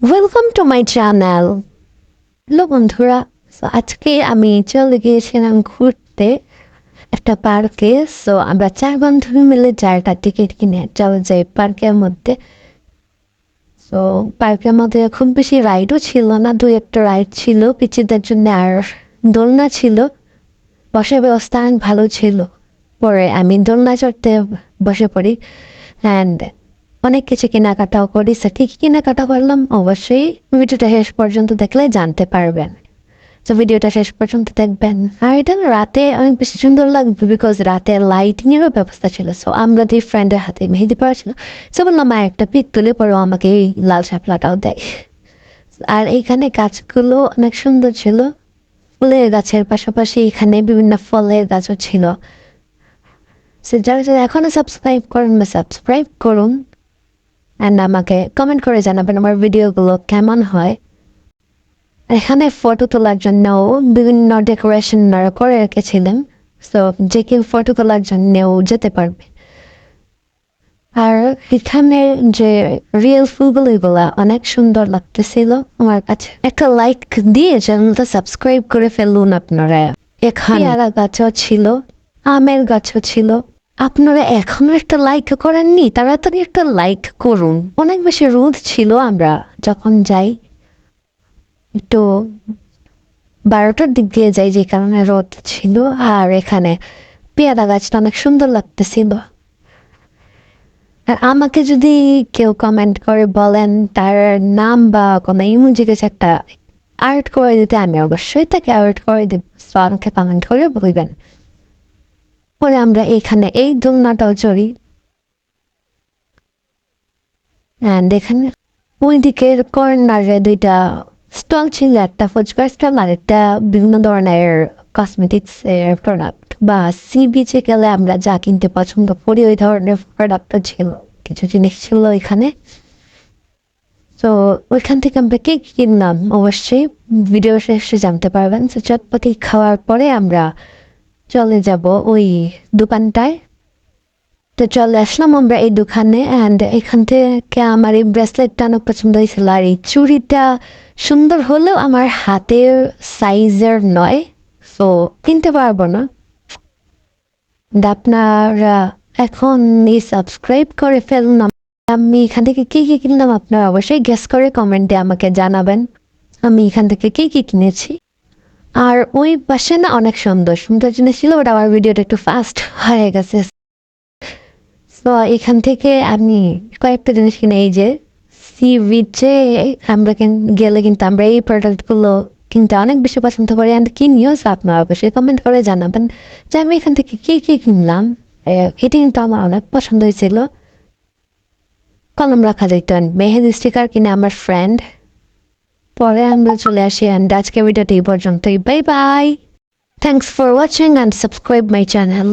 Welcome to my channel. Hello বন্ধুরা, so আজকে আমি চলে গিয়েছিলাম ঘুরতে একটা পার্কে। সো আমরা 4 বন্ধু মিলে 4টা টিকিট কিনে চলে যাই পার্কের মধ্যে। সো পার্কের মধ্যে খুব বেশি রাইডও ছিল না, 2-একটা রাইড ছিল পিচ্চিদের জন্য, আর দোলনা ছিল। বসার ব্যবস্থা অনেক ভালো ছিল। পরে আমি দোলনা চড়তে বসে পড়ি অ্যান্ড অনেক কিছু কেনাকাটাও করি। সে ঠিক কেনাকাটা করলাম অবশ্যই ভিডিওটা শেষ পর্যন্ত দেখলে জানতে পারবেন। তো ভিডিওটা শেষ পর্যন্ত দেখবেন। আর এটা রাতে অনেক বেশি সুন্দর লাগবে, বিকজ রাতে লাইটিংয়েরও ব্যবস্থা ছিল। সো আমরা 2 ফ্রেন্ডের হাতে মেহেদি পড়া ছিল। সো বললাম মা একটা পিক তুলে পরেও আমাকে এই লাল শাপলাটাও দেয়। আর এইখানে গাছগুলো অনেক সুন্দর ছিল। ফুলের গাছের পাশাপাশি এখানে বিভিন্ন ফলের গাছও ছিল। সো যারা যারা এখনো সাবস্ক্রাইব করেন বা সাবস্ক্রাইব করুন, অ্যান্ড আমাকে কমেন্ট করে জানাবেন আমার ভিডিওগুলো কেমন হয়। এখানে ফটো তোলার জন্য বিভিন্ন ডেকোরেশন করে রেখেছিলেন। সো যে কেউ ফটো তোলার জন্যও যেতে পারবে। আর এখানে যে রিয়েল ফুলগুলো অনেক সুন্দর লাগতেছিল আমার কাছে। একটা লাইক দিয়ে চ্যানেলটা সাবস্ক্রাইব করে ফেলুন আপনারা। এখানে পেয়ারা গাছও ছিল, আমের গাছও ছিল। আপনারা এখনো একটা লাইক করেননি, তাড়াতাড়ি একটা লাইক করুন। অনেক বেশি রোদ ছিল আমরা যখন যাই, একটু 12টার দিক দিয়ে যাই, যে কারণে রোদ ছিল। আর এখানে পেয়ারা গাছটা অনেক সুন্দর লাগতেছিল। আর আমাকে যদি কেউ কমেন্ট করে বলেন তার নাম বা কোনো ইমোজি কিছু একটা আর্ট করে দিতে, আমি অবশ্যই তাকে আর্ট করে দেব। সো আমাকে কমেন্ট করে বলবেন। পরে আমরা এখানে এই দোলনাটাও চড়ি। অ্যান্ড এখানে ওই দিকের কর্নারে 2টা স্টল ছিল, একটা ফুচকার স্টল আর একটা বিভিন্ন ধরনের কসমেটিক্স এর প্রোডাক্ট, বা সি বিচে গেলে আমরা যা কিনতে পছন্দ করি ওই ধরনের প্রোডাক্টও ছিল। কিছু জিনিস ছিল এখানে। তো ওইখান থেকে আমরা কেক কিনলাম, অবশ্যই ভিডিও শেষে জানতে পারবেন। তো চটপটি খাওয়ার পরে আমরা চলে যাব ওই দোকানটায়। তো চলে আসলাম আমরা এই দোকানে। অ্যান্ড এখান থেকে আমার এই ব্রেসলেটটা অনেক পছন্দ হয়েছিল। আর এই চুড়িটা সুন্দর হলেও আমার হাতের সাইজের নয়, সো কিনতে পারবো না। আপনারা এখন এই সাবস্ক্রাইব করে ফেলুন। আমি এখান থেকে কি কি কিনলাম আপনারা অবশ্যই গেস করে কমেন্টে আমাকে জানাবেন আমি এখান থেকে কি কি কিনেছি। আর ওই পাশে না অনেক সুন্দর সুন্দর জিনিস ছিল, বাট আমার ভিডিওটা একটু ফাস্ট হয়ে গেছে। তো এখান থেকে আমি কয়েকটা জিনিস কিনে, এই যে সি বিচে আমরা গেলে কিন্তু আমরা এই প্রোডাক্টগুলো কিনতে অনেক বেশি পছন্দ করি অ্যান্ড কিনিও। সো আপনারা অবশ্যই কমেন্ট করে জানাবেন যে আমি এখান থেকে কী কী কিনলাম। এটা কিন্তু আমার অনেক পছন্দ হয়েছিল। কলম রাখা যেত, মেহেদি স্টিকার কিনে আমার ফ্রেন্ড। পরে আমরা চলে আসি অ্যান্ড আজকে ভিডিওটি এই পর্যন্তই। Bye bye, thanks for watching and subscribe my channel.